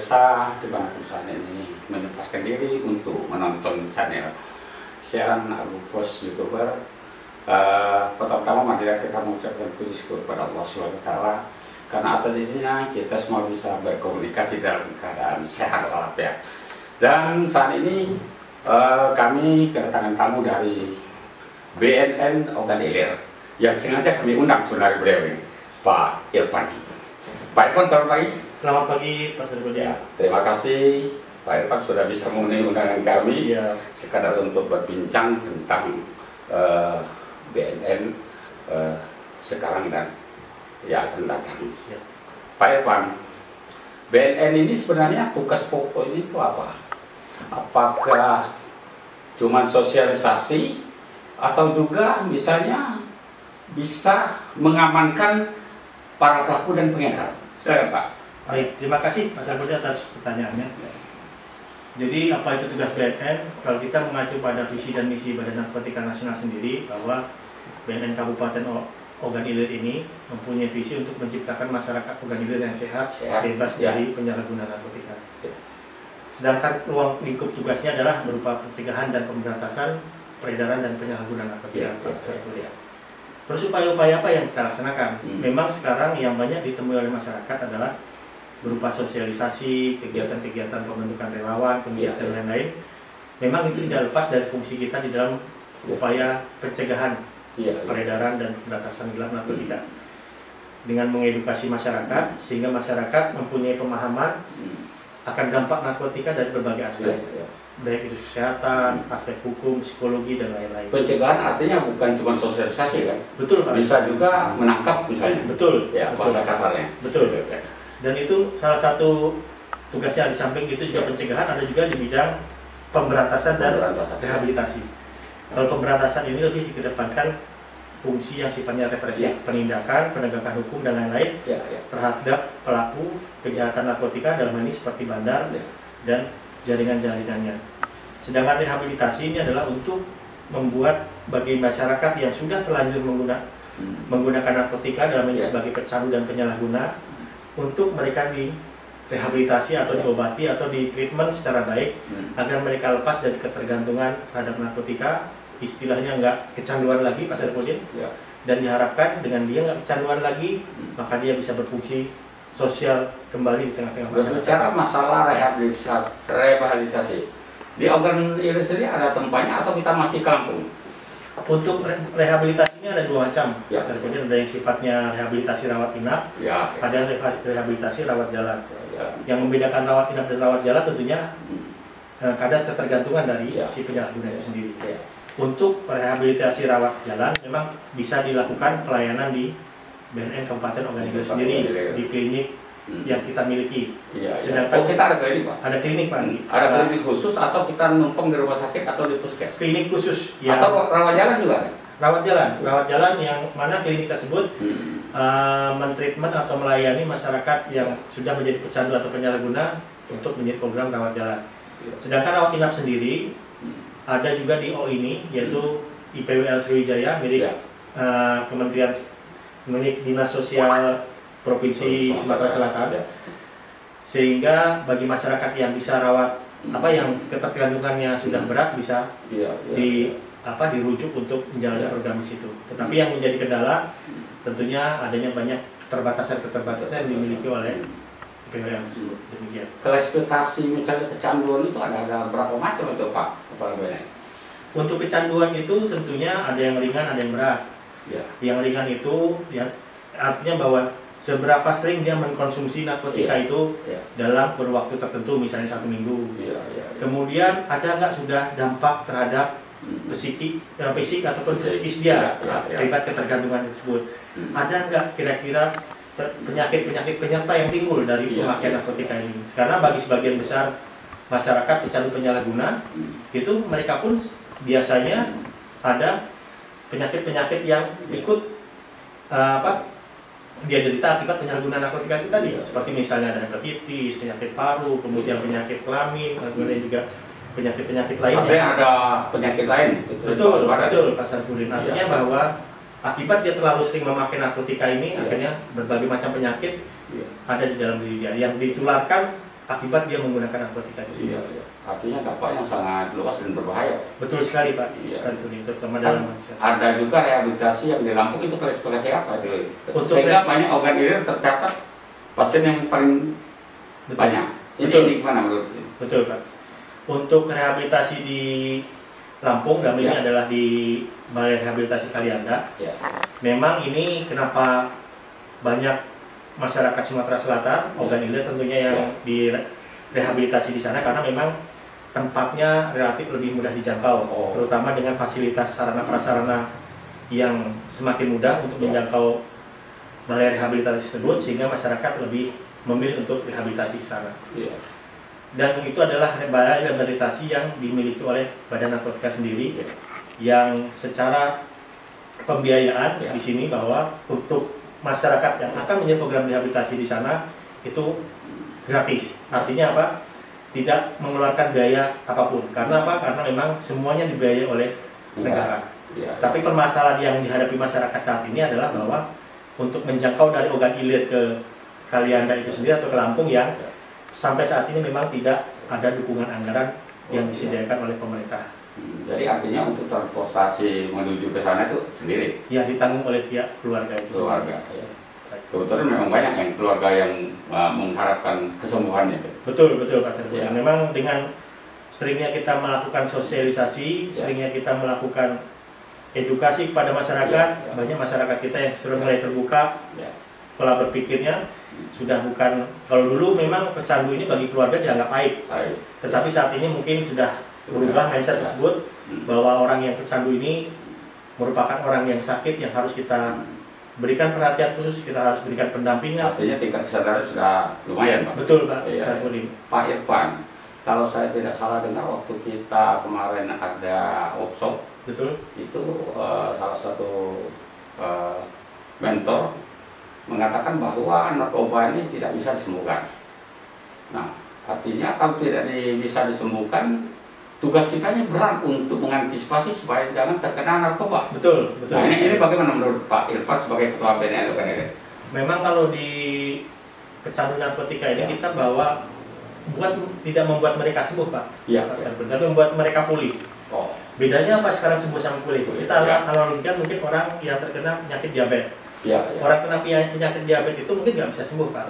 pemirsa dimanapun saat ini menyempatkan diri untuk menonton channel siaran Abu Pos YouTuber. Pertama-tama marilah kita mengucapkan puji syukur pada Allah SWT karena atas izinnya kita semua bisa berkomunikasi dalam keadaan sehat walafiat. Dan saat ini kami kedatangan tamu dari BNN Ogan Ilir yang sengaja kami undang sebenarnya beliau ini, Pak Irfan. Pak Irfan, selamat pagi. Selamat pagi, Pak Sergodi. Ya, terima kasih Pak Irfan sudah bisa memenuhi undangan kami sekadar untuk berbincang tentang BNN sekarang dan ya akan datang. Ya. Pak Irfan, BNN ini sebenarnya tugas pokok ini itu apa? Apakah cuma sosialisasi atau juga misalnya bisa mengamankan para pelaku dan pengedar? Silakan Pak. Baik, terima kasih Pak Sergodi atas pertanyaannya. Jadi apa itu tugas BNN? Kalau kita mengacu pada visi dan misi Badan Narkotika Nasional sendiri, bahwa BNN Kabupaten Ogan Ilir ini mempunyai visi untuk menciptakan masyarakat Ogan Ilir yang sehat, bebas dari penyalahgunaan narkotika. Sedangkan ruang lingkup tugasnya adalah berupa pencegahan dan pemberantasan peredaran dan penyalahgunaan narkotika. Terus upaya-upaya apa yang kita laksanakan? Memang sekarang yang banyak ditemui oleh masyarakat adalah berupa sosialisasi, kegiatan-kegiatan pembentukan relawan, kegiatan lain-lain. Memang itu tidak lepas dari fungsi kita di dalam upaya pencegahan peredaran dan pemberantasan gelap narkotika. Dengan mengedukasi masyarakat, sehingga masyarakat mempunyai pemahaman akan dampak narkotika dari berbagai aspek. Baik itu kesehatan, aspek hukum, psikologi, dan lain-lain. Pencegahan artinya bukan cuma sosialisasi kan? Betul Pak. Bisa juga menangkap misalnya. Betul. Ya, bahasa kasarnya. Betul. Dan itu salah satu tugasnya. Di samping itu juga pencegahan, ada juga di bidang pemberantasan dan rehabilitasi. Kalau pemberantasan ini lebih dikedepankan fungsi yang sifatnya represif, penindakan, penegakan hukum, dan lain-lain terhadap pelaku kejahatan narkotika dalam hal ini seperti bandar dan jaringan-jaringannya. Sedangkan rehabilitasi ini adalah untuk membuat bagi masyarakat yang sudah terlanjur menggunakan narkotika dalam ini sebagai pecandu dan penyalahguna, untuk mereka direhabilitasi atau diobati atau di treatment secara baik agar mereka lepas dari ketergantungan terhadap narkotika, istilahnya nggak kecanduan lagi Pak Sergodi, dan diharapkan dengan dia nggak kecanduan lagi, maka dia bisa berfungsi sosial kembali di tengah-tengah masyarakat. Berbicara masalah rehabilitasi, di Ogan Ilir sendiri ada tempatnya atau kita masih kampung? Untuk rehabilitasi ini ada dua macam. Kemudian ada yang sifatnya rehabilitasi rawat inap, ada rehabilitasi rawat jalan. Yang membedakan rawat inap dan rawat jalan tentunya kadar ketergantungan dari si penyalahguna itu sendiri. Untuk rehabilitasi rawat jalan memang bisa dilakukan pelayanan di BNN Kabupaten Ogan Ilir sendiri, di klinik yang kita miliki. Sedangkan kita ada klinik Pak? Ada klinik Pak. Ada klinik khusus atau kita numpang di rumah sakit atau di puskes? Klinik khusus. Atau rawat jalan juga? Rawat jalan yang mana klinik tersebut mentreatment atau melayani masyarakat yang sudah menjadi pecandu atau penyalahguna untuk menjadi program rawat jalan. Sedangkan rawat inap sendiri ada juga di O ini, yaitu IPWL Sriwijaya milik Kementerian Dinas Sosial Provinsi Sumatera Selatan, sehingga bagi masyarakat yang bisa rawat yang ketergantungannya sudah berat bisa dirujuk untuk menjalani program di situ. Tetapi yang menjadi kendala tentunya adanya banyak keterbatasan yang dimiliki oleh IPWL tersebut. Demikian. Klasifikasi misalnya kecanduan itu ada berapa macam itu Pak? Untuk kecanduan itu tentunya ada yang ringan, ada yang berat. Yang ringan itu artinya bahwa seberapa sering dia mengkonsumsi narkotika itu dalam kurun waktu tertentu, misalnya 1 minggu. Kemudian ada nggak sudah dampak terhadap fisik ataupun psikis dia akibat ketergantungan tersebut. Ada nggak kira-kira penyakit-penyakit penyerta yang timbul dari pemakaian narkotika ini? Karena bagi sebagian besar masyarakat pecandu penyalahguna itu mereka pun biasanya ada penyakit-penyakit yang ikut dia derita akibat penyalahgunaan narkotika itu tadi, seperti misalnya ada hepatitis, penyakit paru, kemudian penyakit kelamin, kemudian juga penyakit-penyakit lainnya. Ada penyakit lain. Betul Pak Sarfudin. Artinya bahwa akibat dia terlalu sering memakai narkotika ini, akhirnya berbagai macam penyakit ada di dalam diri dia yang ditularkan akibat dia menggunakan narkotika itu. Iya, iya. Artinya dampaknya sangat luas dan berbahaya. Betul sekali Pak. Iya. Terutama dalam Ada juga rehabilitasi yang di Lampung itu klasifikasi apa itu? Untuk Sehingga banyak organ ilir tercatat pasien yang paling banyak. Ini gimana menurut? Betul Pak. Untuk rehabilitasi di Lampung, dan ini adalah di Balai Rehabilitasi Kalianda. Ya. Memang ini kenapa banyak masyarakat Sumatera Selatan, organ ilir tentunya yang direhabilitasi di sana, karena memang tempatnya relatif lebih mudah dijangkau, terutama dengan fasilitas sarana prasarana yang semakin mudah untuk menjangkau balai rehabilitasi tersebut, sehingga masyarakat lebih memilih untuk rehabilitasi ke sana. Dan itu adalah balai rehabilitasi yang dimiliki oleh Badan Narkotika sendiri, yang secara pembiayaan di sini bahwa untuk masyarakat yang akan menjadi program rehabilitasi di sana itu gratis. Artinya apa? Tidak mengeluarkan biaya apapun. Karena apa? Karena memang semuanya dibiayai oleh negara. Tapi permasalahan yang dihadapi masyarakat saat ini adalah bahwa untuk menjangkau dari organ ilir ke Kalianda itu sendiri atau ke Lampung, yang sampai saat ini memang tidak ada dukungan anggaran yang disediakan oleh pemerintah. Jadi artinya untuk transportasi menuju ke sana itu sendiri? Ya, ditanggung oleh pihak keluarga itu. Keluarga. Kebetulan memang banyak yang keluarga yang mengharapkan kesembuhannya. Betul Pak Sarjana. Ya. Memang dengan seringnya kita melakukan sosialisasi, seringnya kita melakukan edukasi kepada masyarakat, banyak masyarakat kita yang sudah mulai terbuka, pola berpikirnya sudah bukan, kalau dulu memang pecandu ini bagi keluarga dianggap aib, tetapi saat ini mungkin sudah berubah mindset tersebut, bahwa orang yang pecandu ini merupakan orang yang sakit yang harus kita berikan perhatian khusus, kita harus berikan pendampingan. Artinya tingkat kesadaran sudah lumayan Pak? Betul Pak. Pak Irfan, kalau saya tidak salah dengar waktu kita kemarin ada workshop, betul, itu salah satu mentor mengatakan bahwa narkoba ini tidak bisa disembuhkan. Nah, artinya kalau tidak bisa disembuhkan, tugas kita ini berat untuk mengantisipasi supaya jangan terkena narkoba. Betul. Nah, ini bagaimana menurut Pak Irfan sebagai ketua BNN? Memang kalau di pecandu narkotika ini kita bawa tidak membuat mereka sembuh Pak, tapi membuat mereka pulih. Bedanya apa sekarang sembuh sama pulih? Kita analogikan mungkin orang yang terkena penyakit diabetes. Orang kena penyakit diabetes itu mungkin nggak bisa sembuh Pak,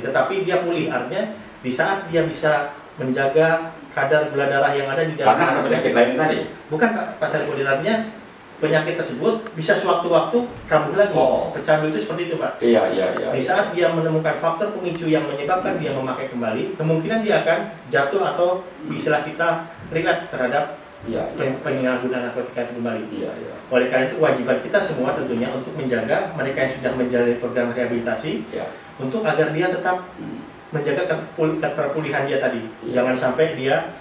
tetapi dia pulih. Artinya di saat dia bisa menjaga kadar gula darah yang ada di dalam. Karena ada penyakit lain tadi? Bukan Pak Sarjana, artinya penyakit tersebut bisa sewaktu-waktu kambuh lagi. Pecandu itu seperti itu Pak. Di saat dia menemukan faktor pemicu yang menyebabkan dia memakai kembali, kemungkinan dia akan jatuh atau istilah kita relapse terhadap penyalahgunaan narkotika itu kembali. Oleh karena itu kewajiban kita semua tentunya untuk menjaga mereka yang sudah menjalani program rehabilitasi, untuk agar dia tetap menjaga keterpulihan dia tadi. Jangan sampai dia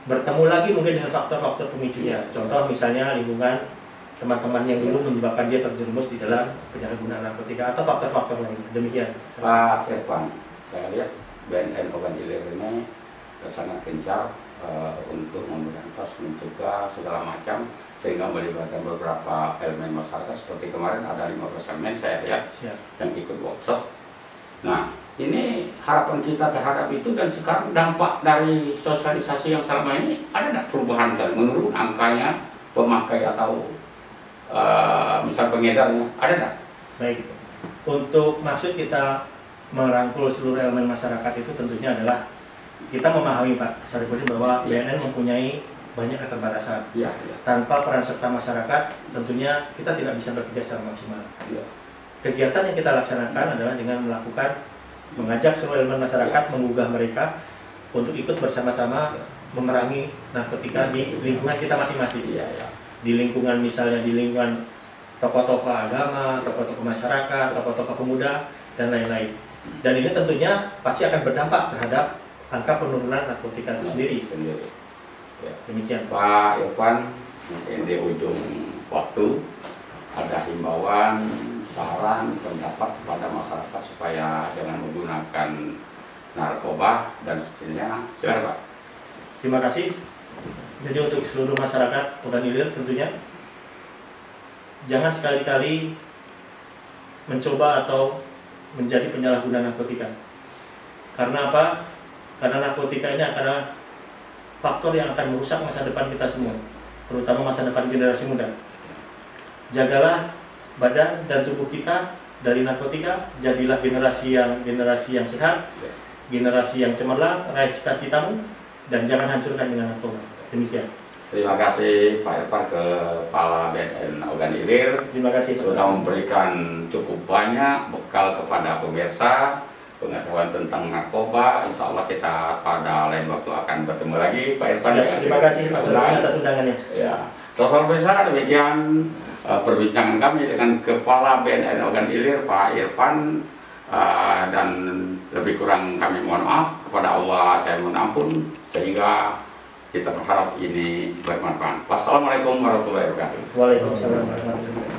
bertemu lagi mungkin dengan faktor-faktor pemicunya. Contoh misalnya lingkungan teman-teman yang dulu menyebabkan dia terjerumus di dalam penyalahgunaan narkotika atau faktor-faktor lain. Demikian. Pak Irfan, saya lihat BNN organ ilir ini sangat gencar untuk memberantas, mencegah segala macam, sehingga melibatkan beberapa elemen masyarakat. Seperti kemarin ada 15 elemen saya lihat yang ikut workshop. Nah, ini harapan kita terhadap itu, dan sekarang dampak dari sosialisasi yang selama ini ada nggak perubahan, menurun angkanya pemakai atau misal pengedarnya, ada nggak? Baik, untuk maksud kita merangkul seluruh elemen masyarakat itu tentunya adalah kita memahami Pak Saripudin bahwa BNN mempunyai banyak keterbatasan. Tanpa peran serta masyarakat tentunya kita tidak bisa bekerja secara maksimal. Kegiatan yang kita laksanakan adalah dengan mengajak seluruh elemen masyarakat, menggugah mereka untuk ikut bersama-sama memerangi narkotika di lingkungan kita masing-masing. Di lingkungan, misalnya di lingkungan tokoh-tokoh agama, tokoh-tokoh masyarakat, tokoh-tokoh pemuda, dan lain-lain. Dan ini tentunya pasti akan berdampak terhadap angka penurunan narkotika itu sendiri. Demikian Pak Irfan, mungkin di ujung waktu ada himbauan, saran, pendapat kepada masyarakat supaya jangan menggunakan narkoba dan seterusnya. Silakan Pak. Terima kasih. Jadi untuk seluruh masyarakat organ ilir tentunya jangan sekali-kali mencoba atau menjadi penyalahguna narkotika. Karena apa? karena narkotika ini adalah faktor yang akan merusak masa depan kita semua, terutama masa depan generasi muda. Jagalah badan dan tubuh kita dari narkotika, jadilah generasi yang sehat, generasi yang cemerlang, raih cita-citamu, dan jangan hancurkan dengan narkoba. Demikian. Terima kasih Pak Irfan, Kepala BNN Ogan Ilir. Terima kasih sudah memberikan cukup banyak bekal kepada pemirsa pengetahuan tentang narkoba. Insya Allah kita pada lain waktu akan bertemu lagi Pak Irfan. Terima kasih atas undangannya. Ya, saudara besar, demikian perbincangan kami dengan Kepala BNN Ogan Ilir Pak Irfan, dan lebih kurang kami mohon maaf. Kepada Allah saya mohon ampun, sehingga kita berharap ini bermanfaat. Wassalamualaikum warahmatullahi wabarakatuh. Waalaikumsalam warahmatullahi wabarakatuh.